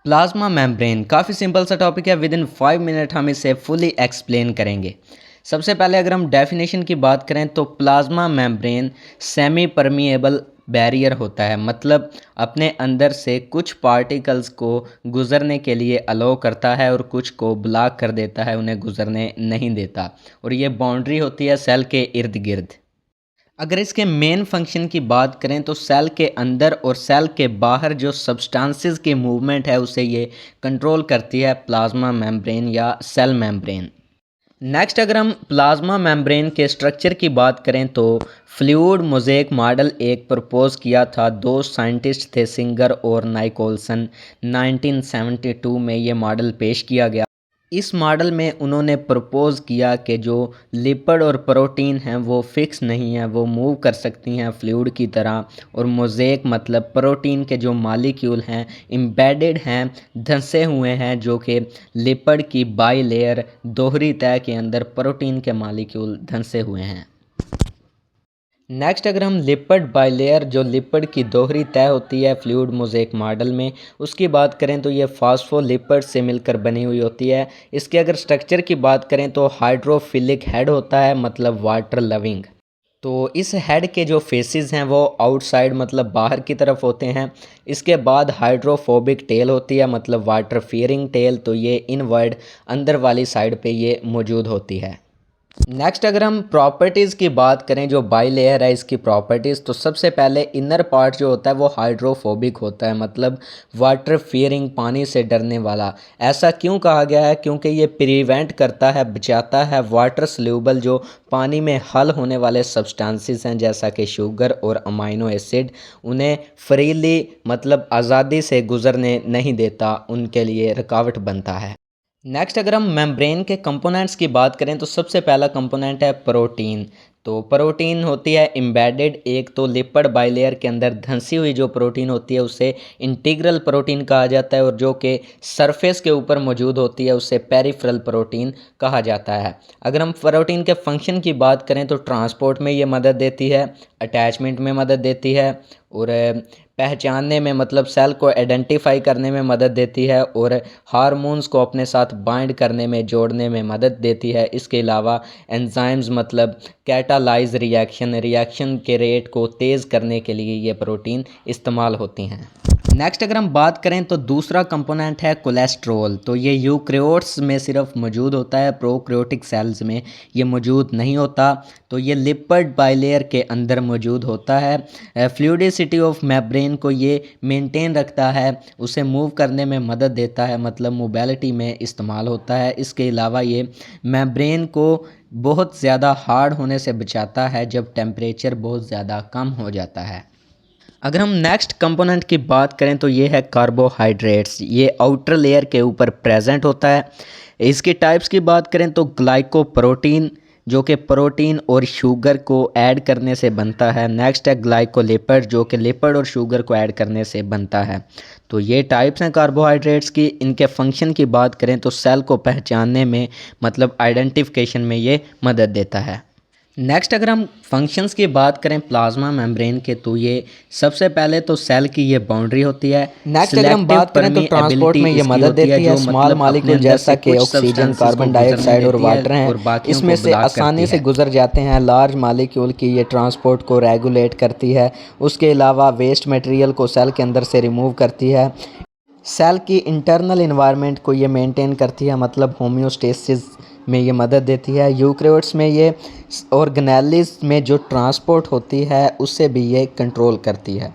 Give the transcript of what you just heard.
Plasma membrane काफ़ी simple सा topic है। विद इन 5 मिनट हम इसे फुली एक्सप्लेन करेंगे। सबसे पहले अगर हम डेफिनेशन की बात करें तो plasma membrane semi permeable barrier होता है, मतलब अपने अंदर से कुछ पार्टिकल्स को गुजरने के लिए अलो करता है और कुछ को ब्लॉक कर देता है, उन्हें गुजरने नहीं देता। और ये बाउंड्री होती है सेल के इर्द गिर्द। अगर इसके मेन फंक्शन की बात करें तो सेल के अंदर और सेल के बाहर जो सब्सटेंसेस की मूवमेंट है उसे ये कंट्रोल करती है प्लाज्मा मेम्ब्रेन या सेल मेम्ब्रेन। नेक्स्ट अगर हम प्लाज्मा मेम्ब्रेन के स्ट्रक्चर की बात करें तो फ्लूइड मोज़ेक मॉडल एक प्रपोज किया था। दो साइंटिस्ट थे, सिंगर और नाइकोलसन। 1972 में ये मॉडल पेश किया गया। इस मॉडल में उन्होंने प्रपोज किया कि जो लिपिड और प्रोटीन हैं वो फिक्स नहीं है, वो मूव कर सकती हैं फ्लूइड की तरह। और मोज़ेक मतलब प्रोटीन के जो मॉलिक्यूल हैं एम्बेडेड हैं, धंसे हुए हैं, जो कि लिपिड की बाई लेयर दोहरी तह के अंदर प्रोटीन के मॉलिक्यूल धंसे हुए हैं। नेक्स्ट अगर हम लिपिड बाइलेयर जो लिपिड की दोहरी तय होती है फ्लूइड मोज़ेक मॉडल में, उसकी बात करें तो ये फॉस्फोलिपिड से मिलकर बनी हुई होती है। इसके अगर स्ट्रक्चर की बात करें तो हाइड्रोफिलिक हेड होता है, मतलब वाटर लविंग। तो इस हेड के जो फेसेस हैं वो आउटसाइड मतलब बाहर की तरफ होते हैं। इसके बाद हाइड्रोफोबिक टेल होती है, मतलब वाटर फियरिंग टेल, तो ये इनवर्ड अंदर वाली साइड पे ये मौजूद होती है। नेक्स्ट अगर हम प्रॉपर्टीज़ की बात करें, जो बाई लेयर है इसकी प्रॉपर्टीज़, तो सबसे पहले इनर पार्ट जो होता है वो हाइड्रोफोबिक होता है, मतलब वाटर फियरिंग, पानी से डरने वाला। ऐसा क्यों कहा गया है? क्योंकि ये प्रिवेंट करता है, बचाता है वाटर सल्यूबल जो पानी में हल होने वाले सब्सटेंसेस हैं, जैसा कि शुगर और अमाइनो एसिड, उन्हें फ्रीली मतलब आज़ादी से गुजरने नहीं देता, उनके लिए रुकावट बनता है। नेक्स्ट अगर हम मेम्ब्रेन के कंपोनेंट्स की बात करें तो सबसे पहला कंपोनेंट है प्रोटीन। तो प्रोटीन होती है एम्बेडेड, एक तो लिपिड बाइलेयर के अंदर धंसी हुई जो प्रोटीन होती है उसे इंटीग्रल प्रोटीन कहा जाता है, और जो कि सरफेस के ऊपर मौजूद होती है उसे पेरिफेरल प्रोटीन कहा जाता है। अगर हम प्रोटीन के फंक्शन की बात करें तो ट्रांसपोर्ट में ये मदद देती है, अटैचमेंट में मदद देती है, और पहचानने में मतलब सेल को आइडेंटिफाई करने में मदद देती है, और हार्मोन्स को अपने साथ बाइंड करने में, जोड़ने में मदद देती है। इसके अलावा एंजाइम्स मतलब कैटालाइज रिएक्शन के रेट को तेज़ करने के लिए ये प्रोटीन इस्तेमाल होती हैं। नेक्स्ट अगर हम बात करें तो दूसरा कंपोनेंट है कोलेस्ट्रॉल। तो ये यूकैरियोट्स में सिर्फ मौजूद होता है, प्रोकैरियोटिक सेल्स में ये मौजूद नहीं होता। तो ये लिपिड बाइलेयर के अंदर मौजूद होता है। फ्लूइडिसिटी ऑफ मेम्ब्रेन को ये मेंटेन रखता है, उसे मूव करने में मदद देता है, मतलब मोबिलिटी में इस्तेमाल होता है। इसके अलावा ये मेम्ब्रेन को बहुत ज़्यादा हार्ड होने से बचाता है जब टेम्परेचर बहुत ज़्यादा कम हो जाता है। अगर हम नेक्स्ट कंपोनेंट की बात करें तो ये है कार्बोहाइड्रेट्स। ये आउटर लेयर के ऊपर प्रेजेंट होता है। इसके टाइप्स की बात करें तो ग्लाइकोप्रोटीन, जो कि प्रोटीन और शुगर को ऐड करने से बनता है। नेक्स्ट है ग्लाइकोलिपिड, जो कि लिपिड और शुगर को ऐड करने से बनता है। तो ये टाइप्स हैं कार्बोहाइड्रेट्स की। इनके फंक्शन की बात करें तो सेल को पहचानने में मतलब आइडेंटिफिकेशन में ये मदद देता है। नेक्स्ट अगर हम फंक्शंस की बात करें प्लाज्मा मेम्ब्रेन के, तो ये सबसे पहले तो सेल की ये बाउंड्री होती है। नेक्स्ट अगर हम बात करें तो ट्रांसपोर्ट में ये मदद देती है। स्मॉल मॉलिक्यूल जैसा कि ऑक्सीजन, कार्बन डाइऑक्साइड और वाटर हैं, इसमें से आसानी से गुजर जाते हैं। लार्ज मॉलिक्यूल की ये ट्रांसपोर्ट को रेगुलेट करती है। उसके अलावा वेस्ट मटेरियल को सेल के अंदर से रिमूव करती है। सेल की इंटरनल इन्वायरमेंट को ये मेंटेन करती है, मतलब होम्योस्टेसिस में ये मदद देती है। यूकैरियोट्स में ये ऑर्गेनेलिस में जो ट्रांसपोर्ट होती है उससे भी ये कंट्रोल करती है।